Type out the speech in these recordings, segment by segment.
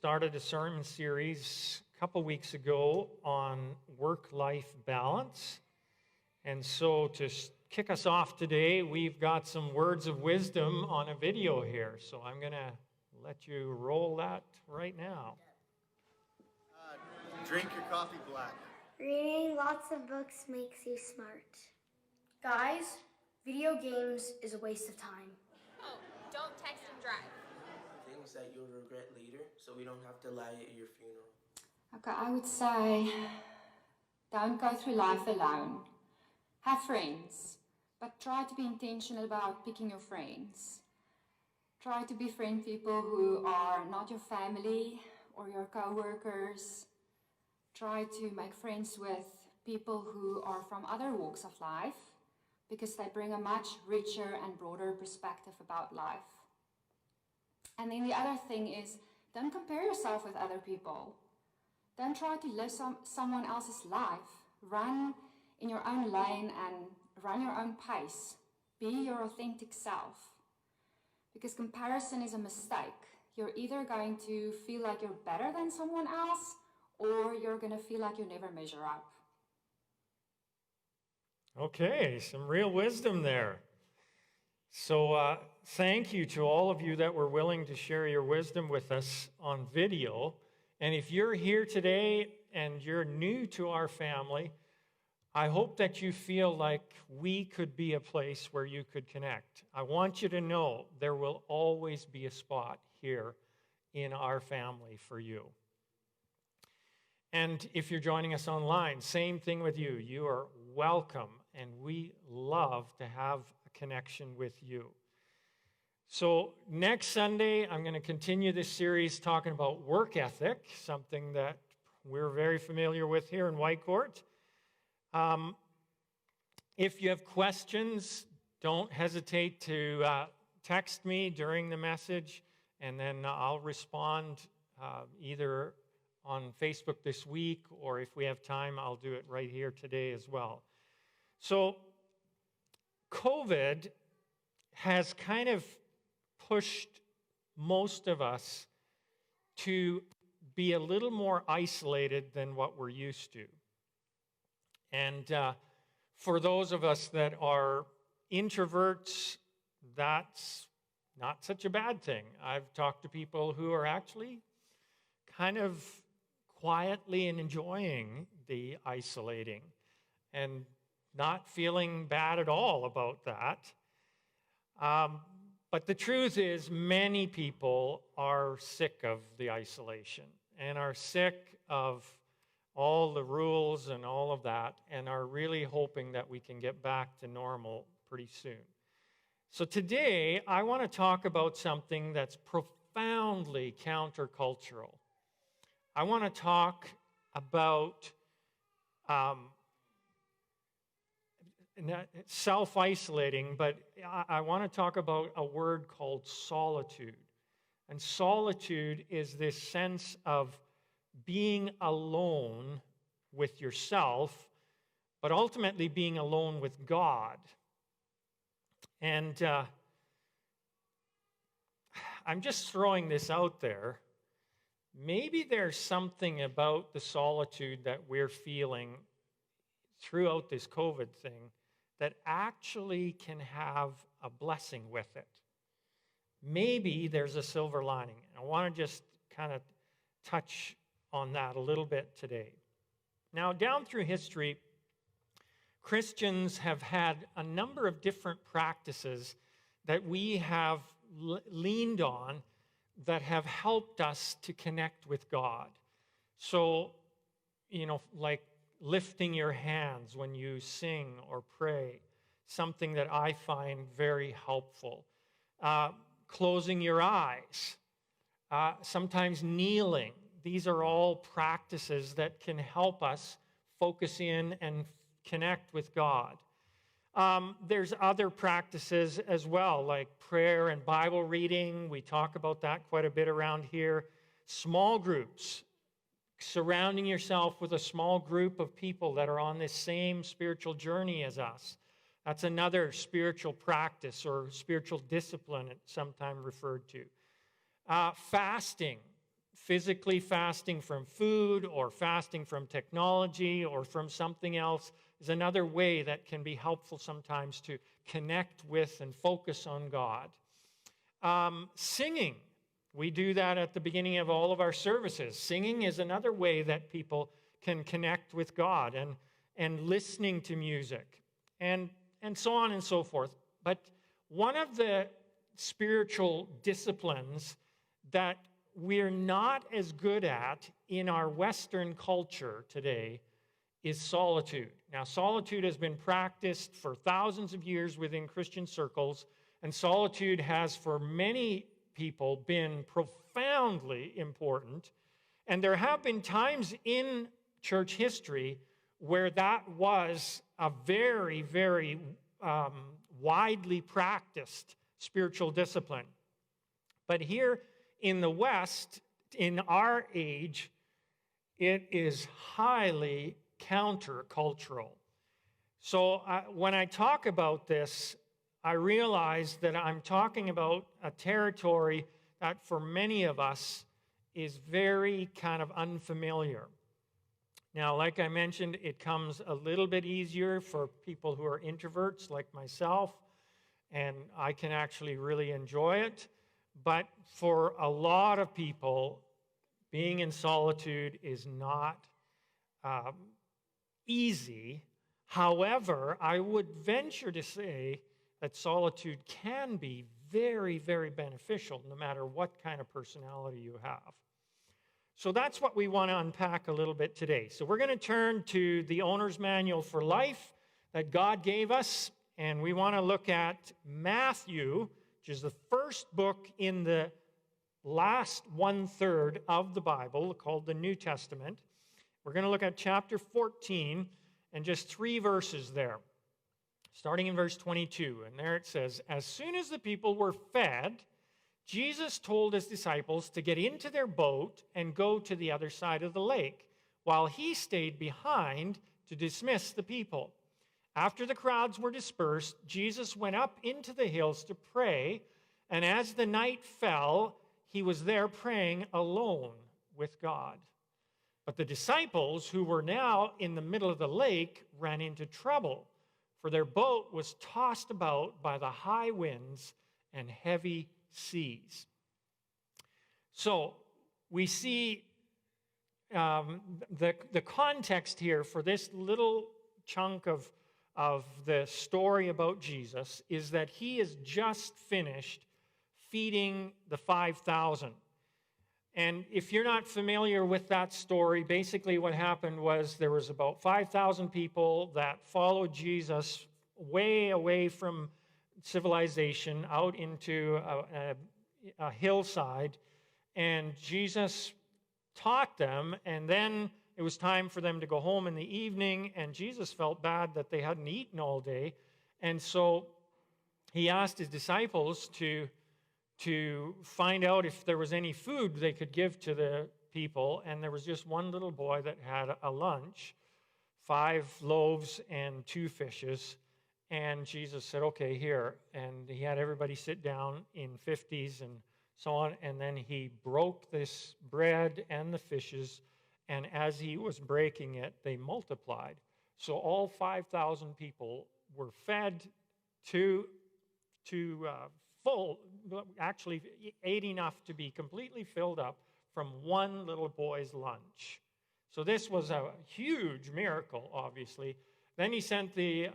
started a sermon series a couple weeks ago on work-life balance. And so to kick us off today, we've got some words of wisdom on a video here. So I'm going to let you roll that right now. Drink your coffee black. Reading lots of books makes you smart. Guys, video games is a waste of time. Oh, don't text and drive. Things that you'll regret later, so we don't have to lie at your funeral. Okay, I would say don't go through life alone. Have friends, but try to be intentional about picking your friends. Try to befriend people who are not your family or your co-workers. Try to make friends with people who are from other walks of life because they bring a much richer and broader perspective about life. And then the other thing is, don't compare yourself with other people. Don't try to live someone else's life. Run in your own lane and run your own pace. Be your authentic self. Because comparison is a mistake. You're either going to feel like you're better than someone else, or you're going to feel like you never measure up. Okay, some real wisdom there. So thank you to all of you that were willing to share your wisdom with us on video. And if you're here today and you're new to our family, I hope that you feel like we could be a place where you could connect. I want you to know there will always be a spot here in our family for you. And if you're joining us online, same thing with you. You are welcome, and we love to have a connection with you. So next Sunday, I'm going to continue this series talking about work ethic, something that we're very familiar with here in Whitecourt. If you have questions, don't hesitate to text me during the message, and then I'll respond either on Facebook this week, or if we have time, I'll do it right here today as well. So COVID has kind of pushed most of us to be a little more isolated than what we're used to. And for those of us that are introverts, that's not such a bad thing. I've talked to people who are actually kind of quietly and enjoying the isolating and not feeling bad at all about that. But the truth is, many people are sick of the isolation and are sick of all the rules and all of that, and are really hoping that we can get back to normal pretty soon. So today, I want to talk about something that's profoundly countercultural. I want to talk about self-isolating, but I want to talk about a word called solitude. And solitude is this sense of being alone with yourself, but ultimately being alone with God. And I'm just throwing this out there. Maybe there's something about the solitude that we're feeling throughout this COVID thing that actually can have a blessing with it. Maybe there's a silver lining. I want to just kind of touch on that a little bit today. Now, down through history, Christians have had a number of different practices that we have leaned on that have helped us to connect with God. So, like lifting your hands when you sing or pray, something that I find very helpful. Closing your eyes, sometimes kneeling. These are all practices that can help us focus in and connect with God. There's other practices as well, like prayer and Bible reading. We talk about that quite a bit around here. Small groups, surrounding yourself with a small group of people that are on this same spiritual journey as us. That's another spiritual practice or spiritual discipline, it's sometimes referred to. Fasting. physically fasting from food or fasting from technology or from something else is another way that can be helpful sometimes to connect with and focus on God. Singing. We do that at the beginning of all of our services. Singing is another way that people can connect with God, and listening to music, and so on and so forth. But one of the spiritual disciplines that we're not as good at in our Western culture today is solitude. Now, solitude has been practiced for thousands of years within Christian circles, and solitude has for many people been profoundly important. And there have been times in church history where that was a very, very widely practiced spiritual discipline. But here in the West, in our age, it is highly countercultural. So when I talk about this, I realize that I'm talking about a territory that for many of us is very kind of unfamiliar. Now, like I mentioned, it comes a little bit easier for people who are introverts like myself, and I can actually really enjoy it. But for a lot of people, being in solitude is not easy. However, I would venture to say that solitude can be very, very beneficial no matter what kind of personality you have. So that's what we want to unpack a little bit today. So we're going to turn to the Owner's Manual for Life that God gave us, and we want to look at Matthew, which is the first book in the last one-third of the Bible, called the New Testament. We're going to look at chapter 14 and just 3 verses there, starting in verse 22. And there it says, "As soon as the people were fed, Jesus told his disciples to get into their boat and go to the other side of the lake, while he stayed behind to dismiss the people. After the crowds were dispersed, Jesus went up into the hills to pray, and as the night fell, he was there praying alone with God. But the disciples, who were now in the middle of the lake, ran into trouble, for their boat was tossed about by the high winds and heavy seas." So we see the context here for this little chunk of the story about Jesus is that he has just finished feeding the 5,000. And if you're not familiar with that story, basically what happened was there was about 5,000 people that followed Jesus way away from civilization out into a hillside, and Jesus taught them, and then it was time for them to go home in the evening, and Jesus felt bad that they hadn't eaten all day, and so he asked his disciples to find out if there was any food they could give to the people, and there was just one little boy that had a lunch, 5 loaves and 2 fishes. And Jesus said, "Okay, here." And he had everybody sit down in 50s and so on. And then he broke this bread and the fishes. And as he was breaking it, they multiplied. So all 5,000 people were fed to full, actually ate enough to be completely filled up from one little boy's lunch. So this was a huge miracle, obviously. Then he sent the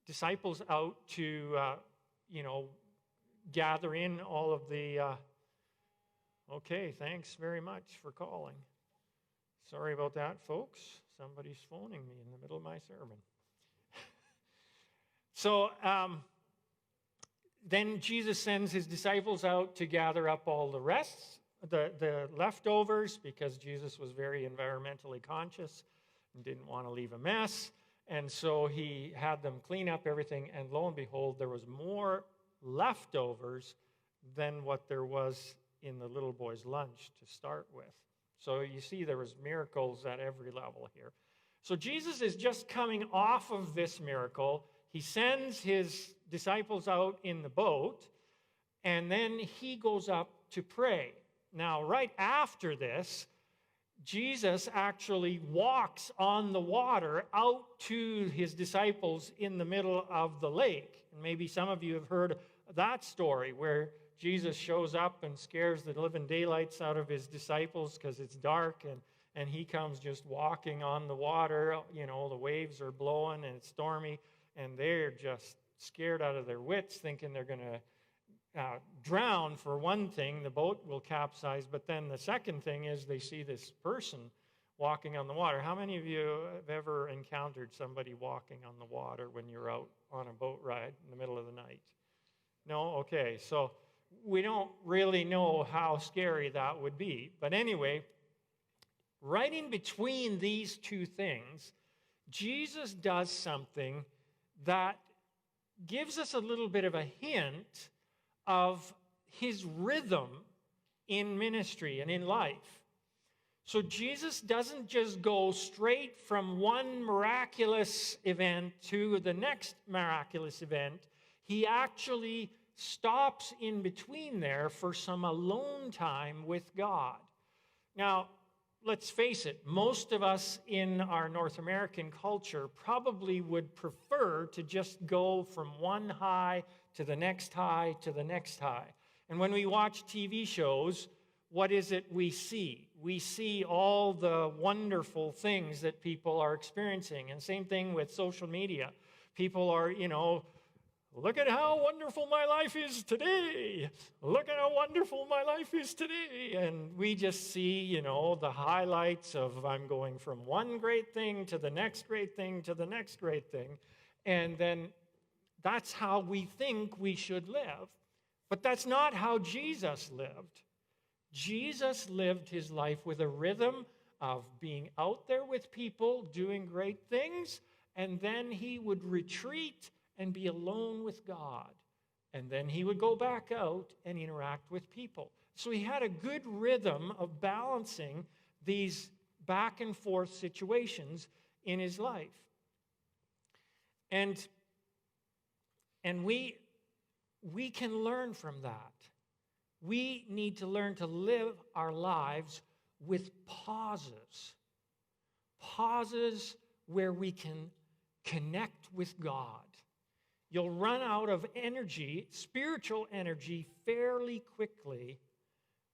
disciples out to, gather in all of the... Okay, thanks very much for calling. Sorry about that, folks. Somebody's phoning me in the middle of my sermon. So then Jesus sends his disciples out to gather up all the rest, the leftovers, because Jesus was very environmentally conscious and didn't want to leave a mess. And so he had them clean up everything, and lo and behold, there was more leftovers than what there was in the little boy's lunch to start with. So you see there was miracles at every level here. So Jesus is just coming off of this miracle. He sends his disciples out in the boat, and then he goes up to pray. Now, right after this, Jesus actually walks on the water out to his disciples in the middle of the lake. And maybe some of you have heard that story where Jesus shows up and scares the living daylights out of his disciples because it's dark, and he comes just walking on the water. You know, the waves are blowing and it's stormy, and they're just scared out of their wits, thinking they're going to drown. For one thing, the boat will capsize, but then the second thing is they see this person walking on the water. How many of you have ever encountered somebody walking on the water when you're out on a boat ride in the middle of the night? No? Okay, so we don't really know how scary that would be. But anyway, right in between these two things, Jesus does something that gives us a little bit of a hint of his rhythm in ministry and in life. So Jesus doesn't just go straight from one miraculous event to the next miraculous event. He actually stops in between there for some alone time with God. Now, let's face it, most of us in our North American culture probably would prefer to just go from one high to the next high to the next high. And when we watch TV shows, what is it we see? We see all the wonderful things that people are experiencing. And same thing with social media. People are, look at how wonderful my life is today. Look at how wonderful my life is today. And we just see, the highlights of I'm going from one great thing to the next great thing to the next great thing. And then that's how we think we should live. But that's not how Jesus lived. Jesus lived his life with a rhythm of being out there with people, doing great things, and then he would retreat and be alone with God. And then he would go back out and interact with people. So he had a good rhythm of balancing these back and forth situations in his life. And we can learn from that. We need to learn to live our lives with pauses. Pauses where we can connect with God. You'll run out of energy, spiritual energy, fairly quickly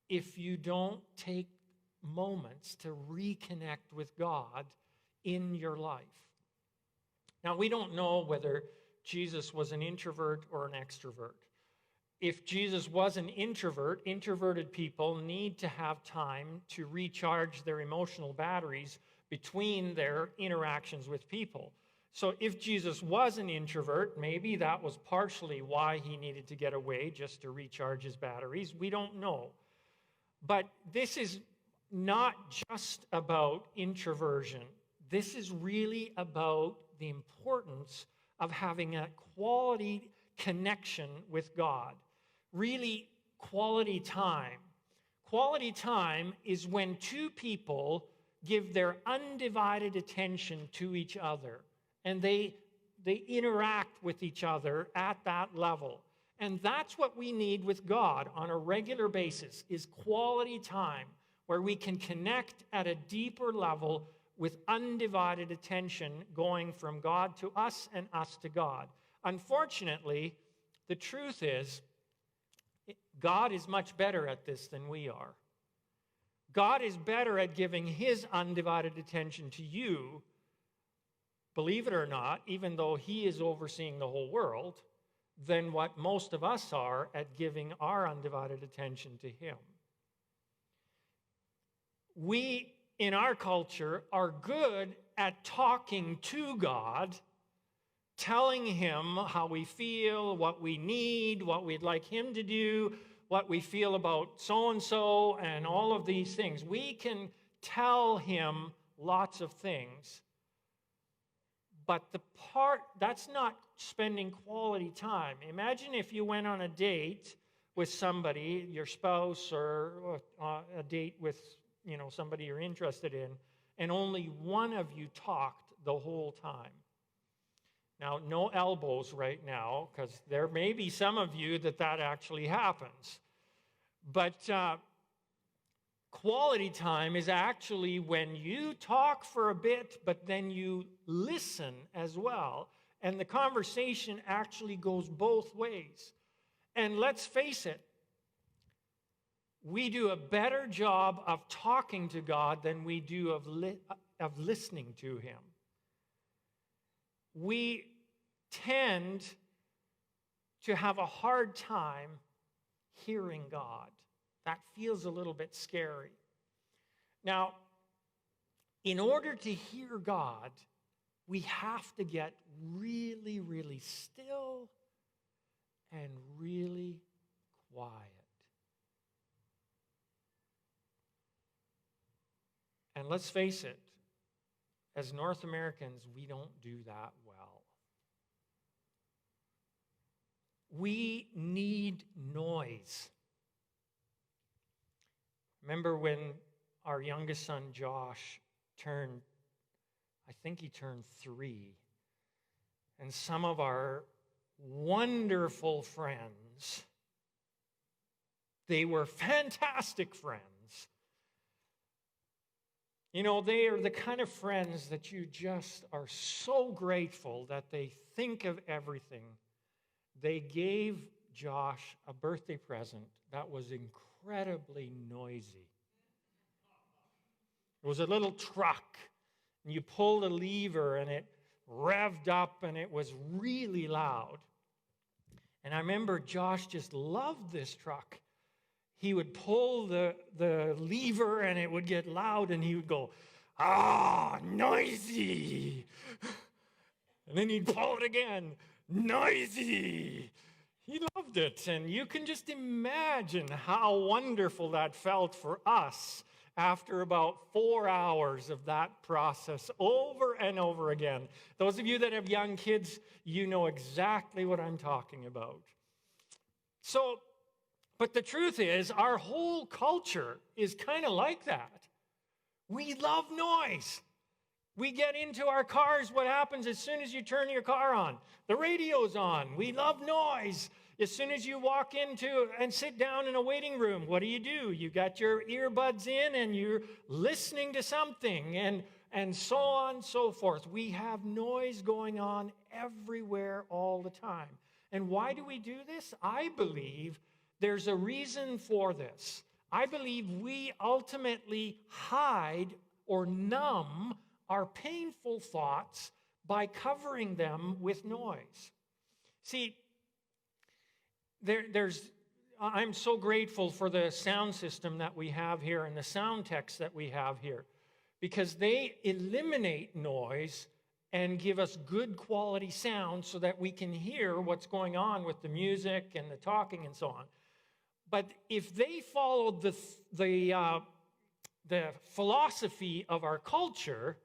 if you don't take moments to reconnect with God in your life. Now, we don't know whether Jesus was an introvert or an extrovert. If Jesus was an introvert, introverted people need to have time to recharge their emotional batteries between their interactions with people. So if Jesus was an introvert, maybe that was partially why he needed to get away, just to recharge his batteries. We don't know. But this is not just about introversion. This is really about the importance of having a quality connection with God. Really, quality time. Quality time is when two people give their undivided attention to each other, and they interact with each other at that level. And that's what we need with God on a regular basis, is quality time, where we can connect at a deeper level with undivided attention going from God to us and us to God. Unfortunately, the truth is, God is much better at this than we are. God is better at giving his undivided attention to you, believe it or not, even though he is overseeing the whole world, than what most of us are at giving our undivided attention to him. We, in our culture, are good at talking to God, telling him how we feel, what we need, what we'd like him to do, what we feel about so-and-so, and all of these things. We can tell him lots of things, but that's not spending quality time. Imagine if you went on a date with somebody, your spouse, or a date with somebody you're interested in, and only one of you talked the whole time. Now, no elbows right now, because there may be some of you that actually happens. But Quality time is actually when you talk for a bit, but then you listen as well. And the conversation actually goes both ways. And let's face it, we do a better job of talking to God than we do of listening to Him. We tend to have a hard time hearing God. That feels a little bit scary. Now, in order to hear God, we have to get really, really still and really quiet. And let's face it, as North Americans, we don't do that well. We need noise. Remember when our youngest son, Josh, I think he turned 3, and some of our wonderful friends, they were fantastic friends. You know, they are the kind of friends that you just are so grateful that they think of everything. They gave Josh a birthday present that was incredibly noisy. It was a little truck, and you pulled a lever, and it revved up, and it was really loud. And I remember Josh just loved this truck. He would pull the lever, and it would get loud, and he would go, "Ah, noisy!" And then he'd pull it again, "Noisy!" He loved it, and you can just imagine how wonderful that felt for us after about 4 hours of that process over and over again. Those of you that have young kids, you know exactly what I'm talking about. But the truth is, our whole culture is kind of like that. We love noise. We get into our cars. What happens as soon as you turn your car on? The radio's on. We love noise. As soon as you walk into and sit down in a waiting room, what do? You got your earbuds in and you're listening to something, and so on and so forth. We have noise going on everywhere all the time. And why do we do this? I believe there's a reason for this. I believe we ultimately hide or numb our painful thoughts by covering them with noise. See, I'm so grateful for the sound system that we have here and the sound techs that we have here, because they eliminate noise and give us good quality sound so that we can hear what's going on with the music and the talking and so on. But if they followed the philosophy of our culture,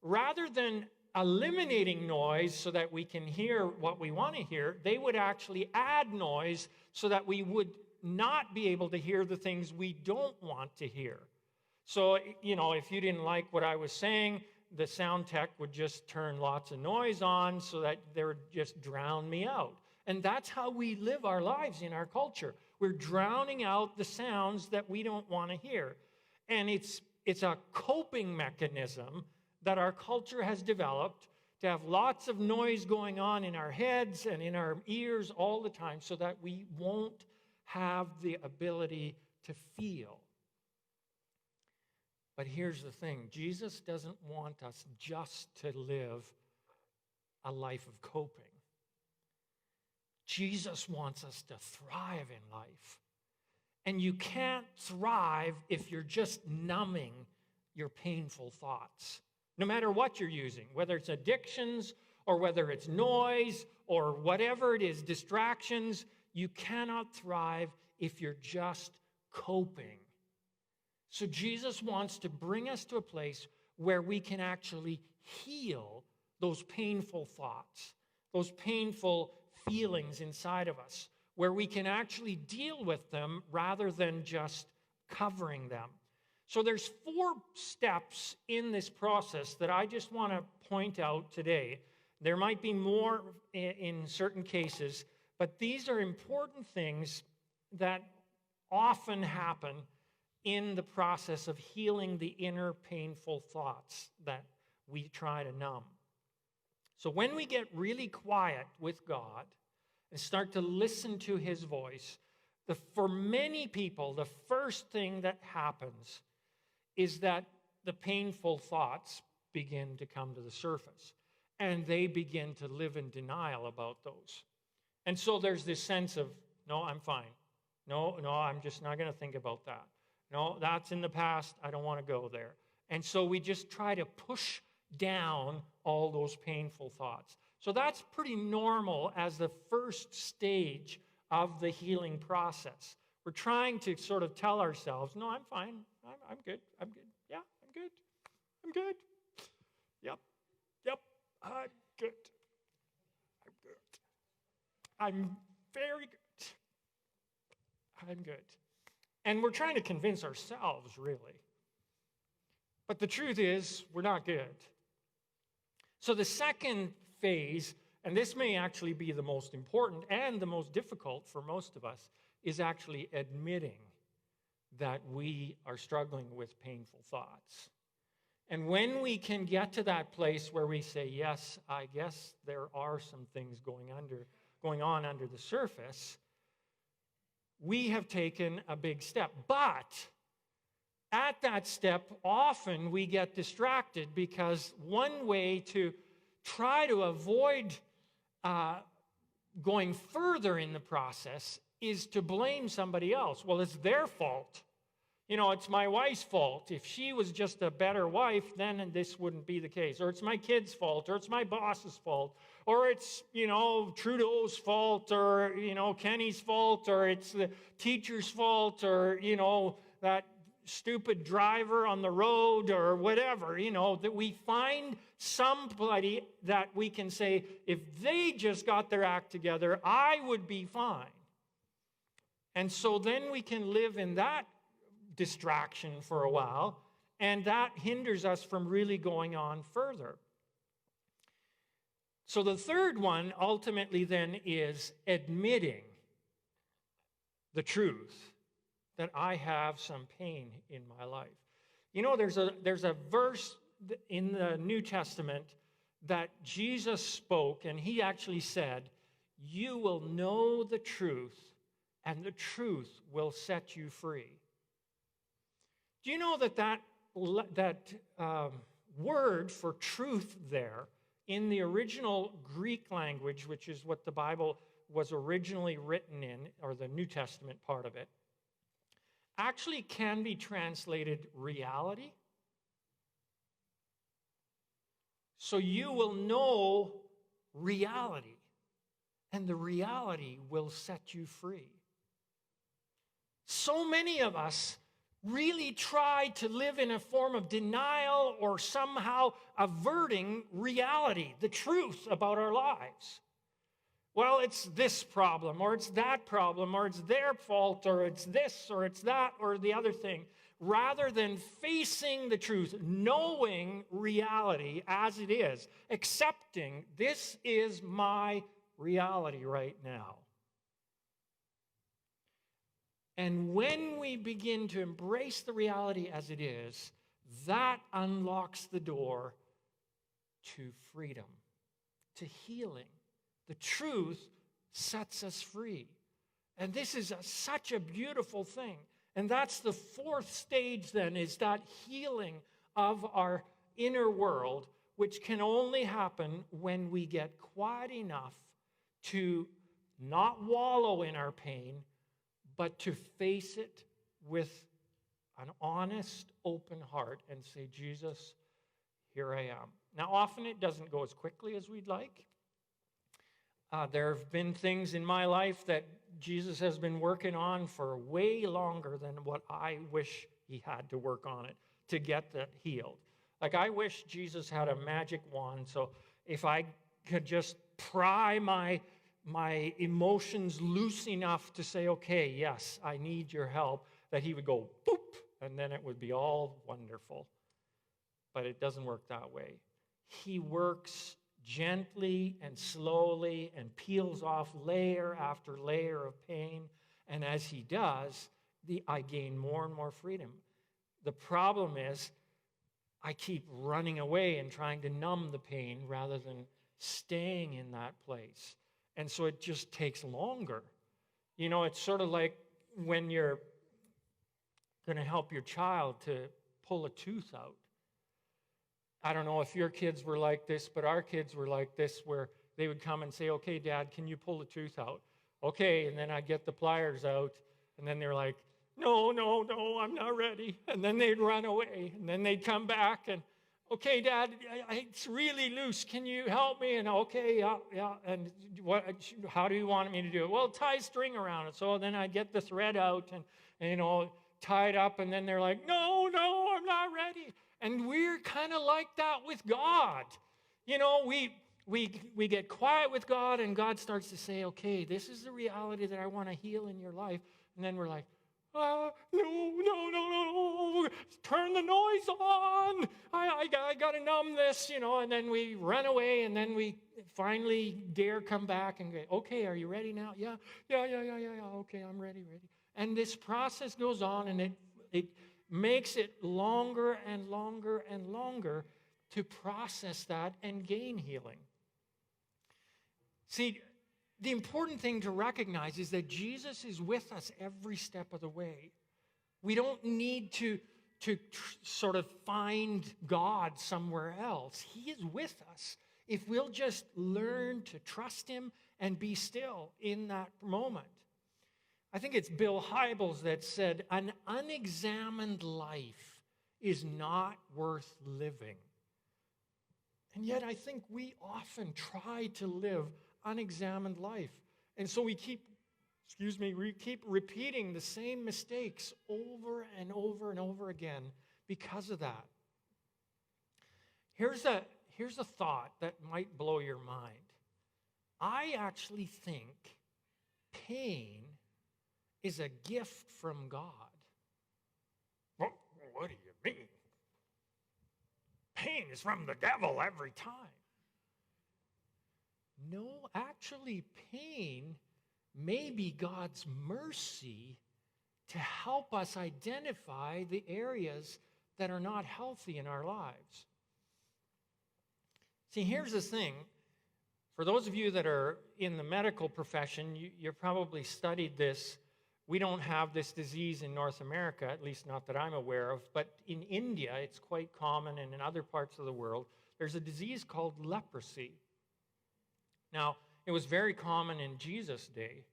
rather than eliminating noise so that we can hear what we want to hear, they would actually add noise so that we would not be able to hear the things we don't want to hear. So, you know, if you didn't like what I was saying, the sound tech would just turn lots of noise on so that they would just drown me out. And that's how we live our lives in our culture. We're drowning out the sounds that we don't want to hear. And it's a coping mechanism that our culture has developed to have lots of noise going on in our heads and in our ears all the time so that we won't have the ability to feel. But here's the thing. Jesus doesn't want us just to live a life of coping. Jesus wants us to thrive in life. And you can't thrive if you're just numbing your painful thoughts. No matter what you're using, whether it's addictions or whether it's noise or whatever it is, distractions, you cannot thrive if you're just coping. So Jesus wants to bring us to a place where we can actually heal those painful thoughts, those painful feelings inside of us, where we can actually deal with them rather than just covering them. So there's 4 steps in this process that I just want to point out today. There might be more in certain cases, but these are important things that often happen in the process of healing the inner painful thoughts that we try to numb. So when we get really quiet with God and start to listen to his voice, for many people, the first thing that happens is that the painful thoughts begin to come to the surface, and they begin to live in denial about those. And so there's this sense of, no, I'm fine. No, I'm just not going to think about that. No, that's in the past. I don't want to go there. And so we just try to push down all those painful thoughts. So that's pretty normal as the first stage of the healing process. We're trying to sort of tell ourselves, no, I'm fine. I'm good. I'm good. Yeah, I'm good. I'm good. Yep. I'm good. I'm good. I'm very good. I'm good. And we're trying to convince ourselves, really. But the truth is, we're not good. So the second phase, and this may actually be the most important and the most difficult for most of us, is actually admitting that we are struggling with painful thoughts. And when we can get to that place where we say, yes, I guess there are some things going on under the surface, we have taken a big step. But at that step, often we get distracted because one way to try to avoid going further in the process is to blame somebody else. Well, it's their fault. It's my wife's fault. If she was just a better wife, then this wouldn't be the case. Or it's my kid's fault, or it's my boss's fault, or it's, Trudeau's fault, or, Kenny's fault, or it's the teacher's fault, or, that stupid driver on the road, or whatever, that we find somebody that we can say, if they just got their act together, I would be fine. And so then we can live in that distraction for a while, and that hinders us from really going on further. So the third one ultimately then is admitting the truth that I have some pain in my life. There's a verse in the New Testament that Jesus spoke, and he actually said, "You will know the truth, and the truth will set you free." Do you know that word for truth there in the original Greek language, which is what the Bible was originally written in, or the New Testament part of it, actually can be translated reality? So you will know reality, and the reality will set you free. So many of us really try to live in a form of denial or somehow averting reality, the truth about our lives. Well, it's this problem, or it's that problem, or it's their fault, or it's this, or it's that, or the other thing, rather than facing the truth, knowing reality as it is, accepting this is my reality right now. And when we begin to embrace the reality as it is, that unlocks the door to freedom, to healing. The truth sets us free. And this is such a beautiful thing. And that's the fourth stage then, is that healing of our inner world, which can only happen when we get quiet enough to not wallow in our pain, but to face it with an honest, open heart and say, Jesus, here I am. Now, often it doesn't go as quickly as we'd like. There have been things in my life that Jesus has been working on for way longer than what I wish he had to work on it to get that healed. Like, I wish Jesus had a magic wand, so if I could just pry my emotions loose enough to say, okay, yes, I need your help, that he would go, boop, and then it would be all wonderful. But it doesn't work that way. He works gently and slowly and peels off layer after layer of pain. And as he does, I gain more and more freedom. The problem is I keep running away and trying to numb the pain rather than staying in that place. And so it just takes longer. You know, it's sort of like when you're going to help your child to pull a tooth out. I don't know if your kids were like this, but our kids were like this, where they would come and say, okay, Dad, can you pull the tooth out? Okay, and then I'd get the pliers out, and then they're like, no, I'm not ready. And then they'd run away, and then they'd come back, and, okay, Dad, it's really loose. Can you help me? And okay, yeah. And how do you want me to do it? Well, tie string around it. So then I'd get the thread out and you know, tie it up, and then they're like, no, I'm not ready. And we're kind of like that with God. You know, we get quiet with God, and God starts to say, okay, this is the reality that I want to heal in your life. And then we're like, no, turn the noise on. I got to numb this, you know. And then we run away, and then we finally dare come back and go, okay, are you ready now? Yeah, okay, I'm ready. And this process goes on, and it makes it longer and longer and longer to process that and gain healing. See, the important thing to recognize is that Jesus is with us every step of the way. We don't need to sort of find God somewhere else. He is with us if we'll just learn to trust him and be still in that moment. I think it's Bill Hybels that said, an unexamined life is not worth living. And yet I think we often try to live unexamined life. And so we keep repeating the same mistakes over and over and over again because of that. Here's a thought that might blow your mind. I actually think pain is a gift from God. Well, what do you mean? Pain is from the devil every time. No, actually, pain may be God's mercy to help us identify the areas that are not healthy in our lives. See, here's the thing. For those of you that are in the medical profession, you've probably studied this. We don't have this disease in North America, at least not that I'm aware of, but in India, it's quite common, and in other parts of the world, there's a disease called leprosy. Now, it was very common in Jesus' day,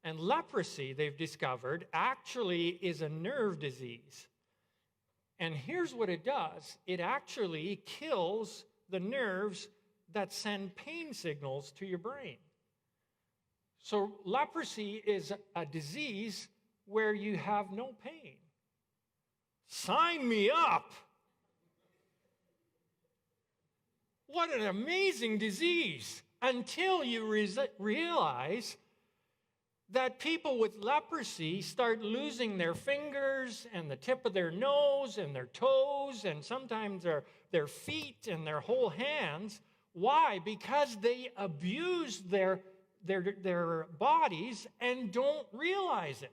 and leprosy, they've discovered, actually is a nerve disease. And here's what it does. It actually kills the nerves that send pain signals to your brain. So leprosy is a disease where you have no pain. Sign me up. What an amazing disease, until you realize that people with leprosy start losing their fingers and the tip of their nose and their toes and sometimes their feet and their whole hands. Why? Because they abuse their bodies and don't realize it.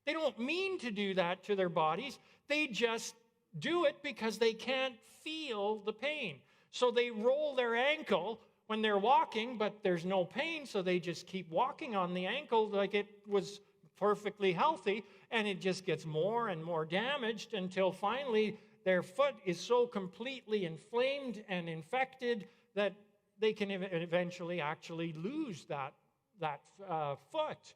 They don't mean to do that to their bodies. They just do it because they can't feel the pain. So they roll their ankle when they're walking, but there's no pain, so they just keep walking on the ankle like it was perfectly healthy, and it just gets more and more damaged until finally their foot is so completely inflamed and infected that they can eventually actually lose that foot.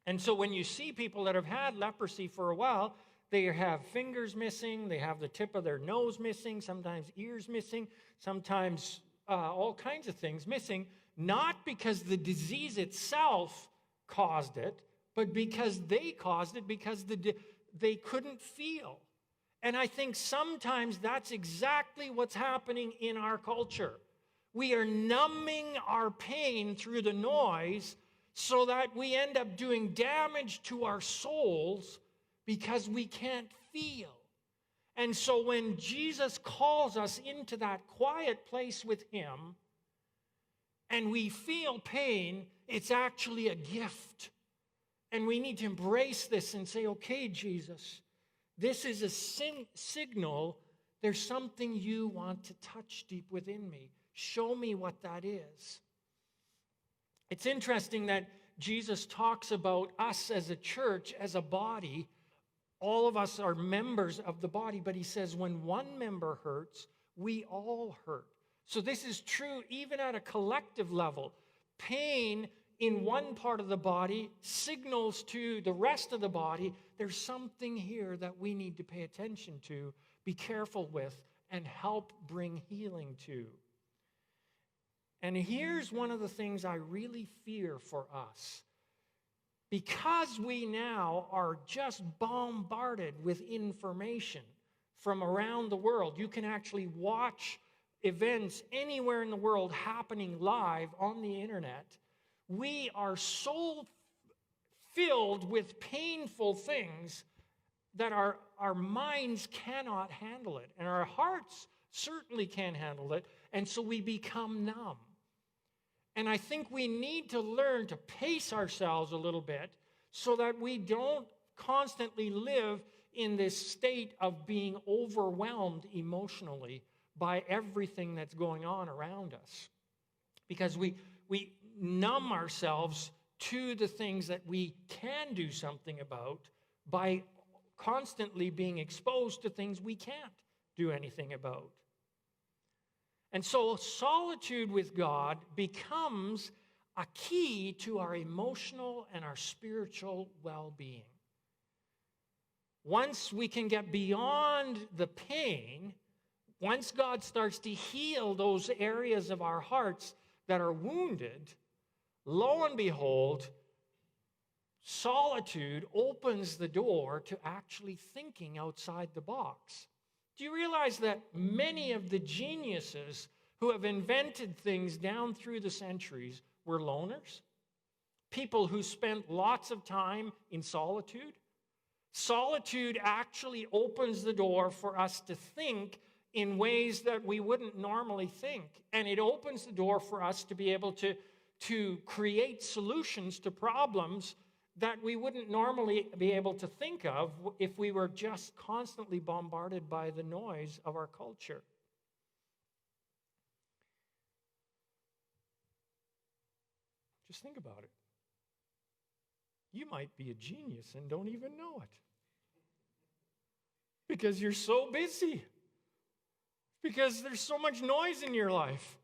And so when you see people that have had leprosy for a while, they have fingers missing, they have the tip of their nose missing, sometimes ears missing, sometimes all kinds of things missing, not because the disease itself caused it, but because they caused it, because they couldn't feel. And I think sometimes that's exactly what's happening in our culture. We are numbing our pain through the noise so that we end up doing damage to our souls because we can't feel. And so when Jesus calls us into that quiet place with him and we feel pain, it's actually a gift. And we need to embrace this and say, okay, Jesus, this is a signal. There's something you want to touch deep within me. Show me what that is. It's interesting that Jesus talks about us as a church, as a body. All of us are members of the body, but he says when one member hurts, we all hurt. So this is true even at a collective level. Pain in one part of the body signals to the rest of the body there's something here that we need to pay attention to, be careful with, and help bring healing to. And here's one of the things I really fear for us. Because we now are just bombarded with information from around the world, you can actually watch events anywhere in the world happening live on the internet. We are so filled with painful things that our minds cannot handle it, and our hearts certainly can't handle it, and so we become numb. And I think we need to learn to pace ourselves a little bit so that we don't constantly live in this state of being overwhelmed emotionally by everything that's going on around us. Because we numb ourselves to the things that we can do something about by constantly being exposed to things we can't do anything about. And so solitude with God becomes a key to our emotional and our spiritual well-being. Once we can get beyond the pain, once God starts to heal those areas of our hearts that are wounded, lo and behold, solitude opens the door to actually thinking outside the box. Do you realize that many of the geniuses who have invented things down through the centuries were loners? People who spent lots of time in solitude? Solitude actually opens the door for us to think in ways that we wouldn't normally think. And it opens the door for us to be able to create solutions to problems that we wouldn't normally be able to think of if we were just constantly bombarded by the noise of our culture. Just think about it. You might be a genius and don't even know it. Because you're so busy. Because there's so much noise in your life.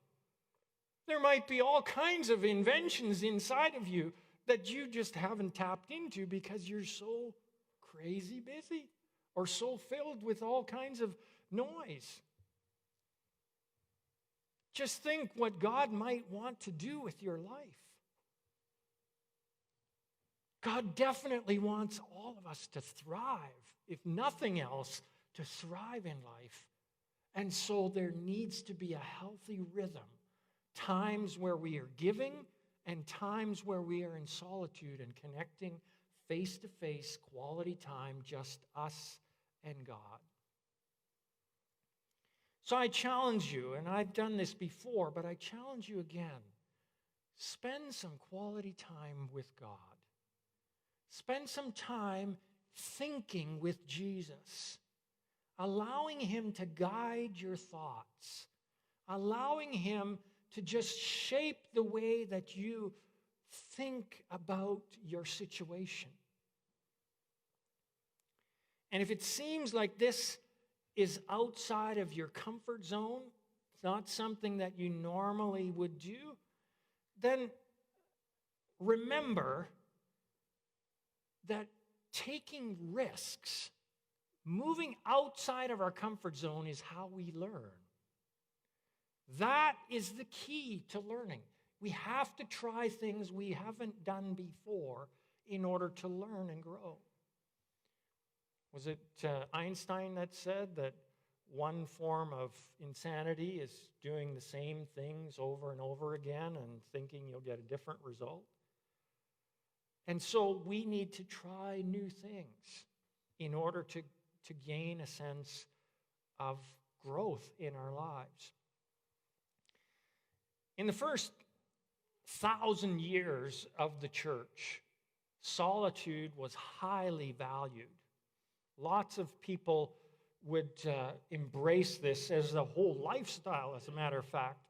There might be all kinds of inventions inside of you that you just haven't tapped into because you're so crazy busy or so filled with all kinds of noise. Just think what God might want to do with your life. God definitely wants all of us to thrive, if nothing else, to thrive in life. And so there needs to be a healthy rhythm. Times where we are giving and times where we are in solitude and connecting face-to-face, quality time, just us and God. So I challenge you, and I've done this before, but I challenge you again. Spend some quality time with God. Spend some time thinking with Jesus, allowing him to guide your thoughts, allowing him to just shape the way that you think about your situation. And if it seems like this is outside of your comfort zone, it's not something that you normally would do, then remember that taking risks, moving outside of our comfort zone is how we learn. That is the key to learning. We have to try things we haven't done before in order to learn and grow. Was it Einstein that said that one form of insanity is doing the same things over and over again and thinking you'll get a different result? And so we need to try new things in order to gain a sense of growth in our lives. In the first 1,000 years of the church, solitude was highly valued. Lots of people would embrace this as a whole lifestyle, as a matter of fact.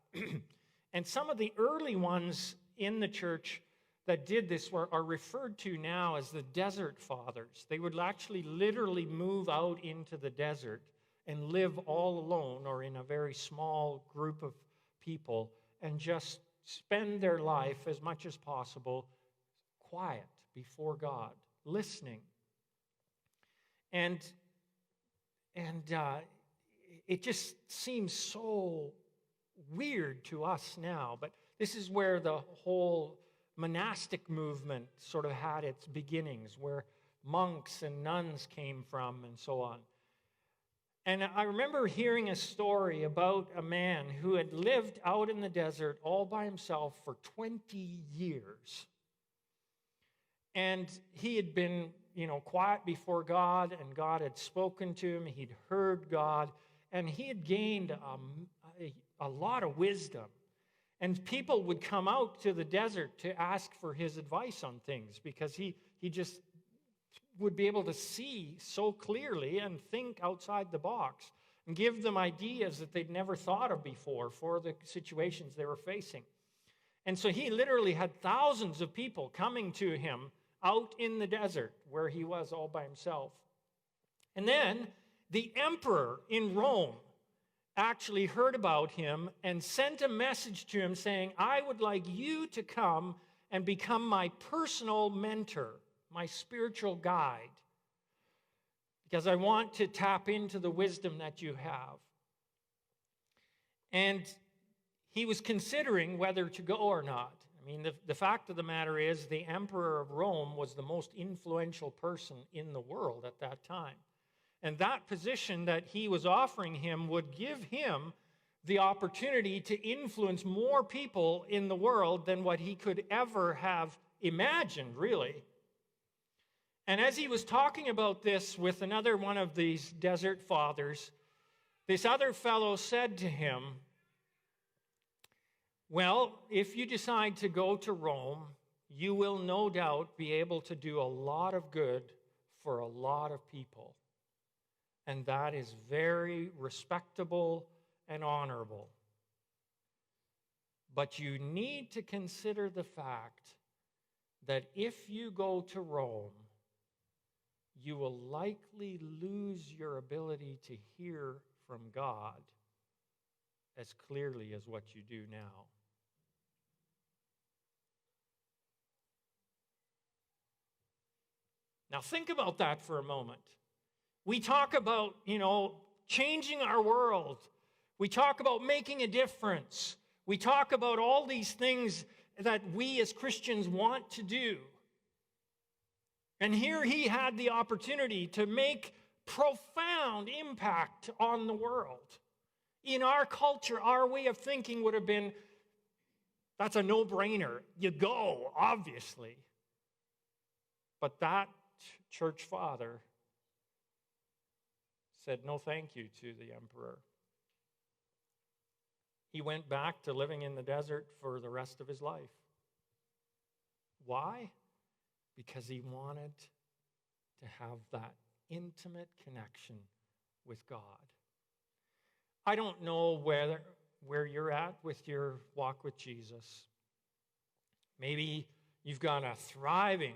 And some of the early ones in the church that did this are referred to now as the desert fathers. They would actually literally move out into the desert and live all alone or in a very small group of people and just spend their life as much as possible quiet before God, listening. And it just seems so weird to us now, but this is where the whole monastic movement sort of had its beginnings, where monks and nuns came from and so on. And I remember hearing a story about a man who had lived out in the desert all by himself for 20 years. And he had been, quiet before God, and God had spoken to him. He'd heard God, and he had gained a lot of wisdom. And people would come out to the desert to ask for his advice on things because he just would be able to see so clearly and think outside the box and give them ideas that they'd never thought of before for the situations they were facing. And so he literally had thousands of people coming to him out in the desert where he was all by himself. And then the emperor in Rome actually heard about him and sent a message to him saying, I would like you to come and become my personal mentor, my spiritual guide, because I want to tap into the wisdom that you have. And he was considering whether to go or not. I mean, the fact of the matter is the emperor of Rome was the most influential person in the world at that time. And that position that he was offering him would give him the opportunity to influence more people in the world than what he could ever have imagined, really. And as he was talking about this with another one of these desert fathers, this other fellow said to him, well, if you decide to go to Rome, you will no doubt be able to do a lot of good for a lot of people. And that is very respectable and honorable. But you need to consider the fact that if you go to Rome, you will likely lose your ability to hear from God as clearly as what you do now. Now think about that for a moment. We talk about, changing our world. We talk about making a difference. We talk about all these things that we as Christians want to do. And here he had the opportunity to make profound impact on the world. In our culture, our way of thinking would have been, that's a no-brainer. You go, obviously. But that church father said no thank you to the emperor. He went back to living in the desert for the rest of his life. Why? Because he wanted to have that intimate connection with God. I don't know where you're at with your walk with Jesus. Maybe you've got a thriving,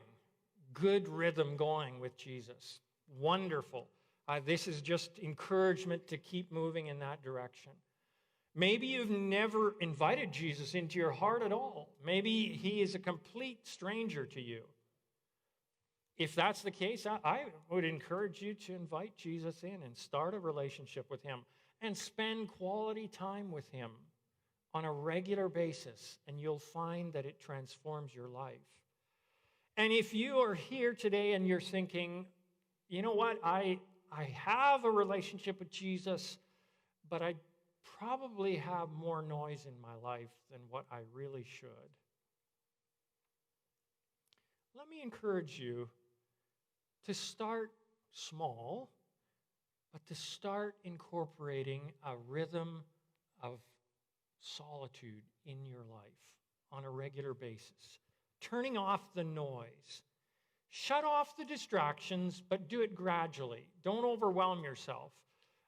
good rhythm going with Jesus. Wonderful. This is just encouragement to keep moving in that direction. Maybe you've never invited Jesus into your heart at all. Maybe he is a complete stranger to you. If that's the case, I would encourage you to invite Jesus in and start a relationship with him and spend quality time with him on a regular basis, and you'll find that it transforms your life. And if you are here today and you're thinking, you know what, I have a relationship with Jesus, but I probably have more noise in my life than what I really should. Let me encourage you to start small, but to start incorporating a rhythm of solitude in your life on a regular basis. Turning off the noise Shut off the distractions, but do it gradually. Don't overwhelm yourself.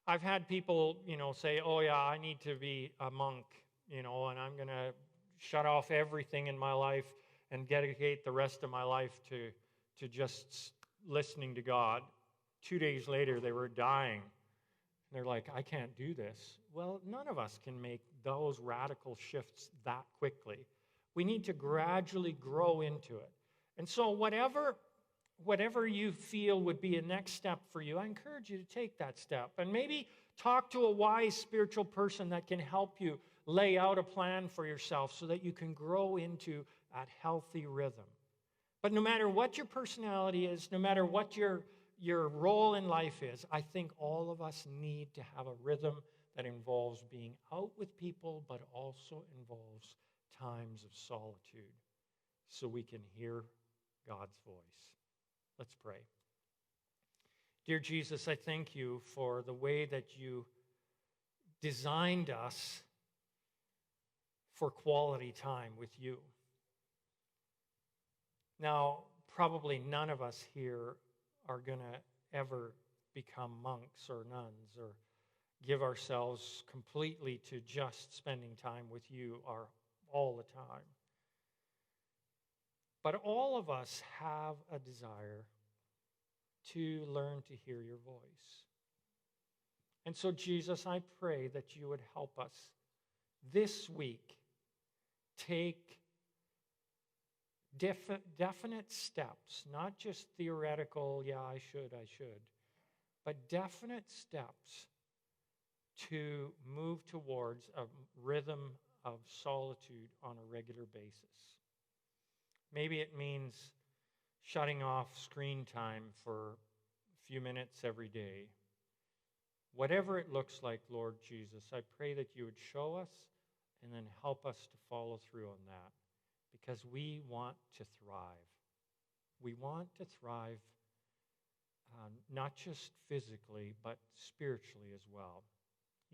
I've had people, say, oh yeah, I need to be a monk, and I'm going to shut off everything in my life and dedicate the rest of my life to just listening to God. 2 days later, they were dying. They're like, I can't do this. Well, none of us can make those radical shifts that quickly. We need to gradually grow into it. And so whatever you feel would be a next step for you, I encourage you to take that step. And maybe talk to a wise spiritual person that can help you lay out a plan for yourself so that you can grow into that healthy rhythm. But no matter what your personality is, no matter what your role in life is, I think all of us need to have a rhythm that involves being out with people, but also involves times of solitude so we can hear God's voice. Let's pray. Dear Jesus, I thank you for the way that you designed us for quality time with you. Now, probably none of us here are going to ever become monks or nuns or give ourselves completely to just spending time with you all the time. But all of us have a desire to learn to hear your voice. And so, Jesus, I pray that you would help us this week take definite steps, not just theoretical, yeah, I should, but definite steps to move towards a rhythm of solitude on a regular basis. Maybe it means shutting off screen time for a few minutes every day. Whatever it looks like, Lord Jesus, I pray that you would show us and then help us to follow through on that, because we want to thrive. We want to thrive not just physically, but spiritually as well,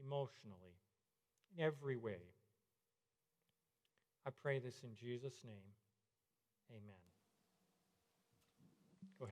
emotionally, in every way. I pray this in Jesus' name. Amen.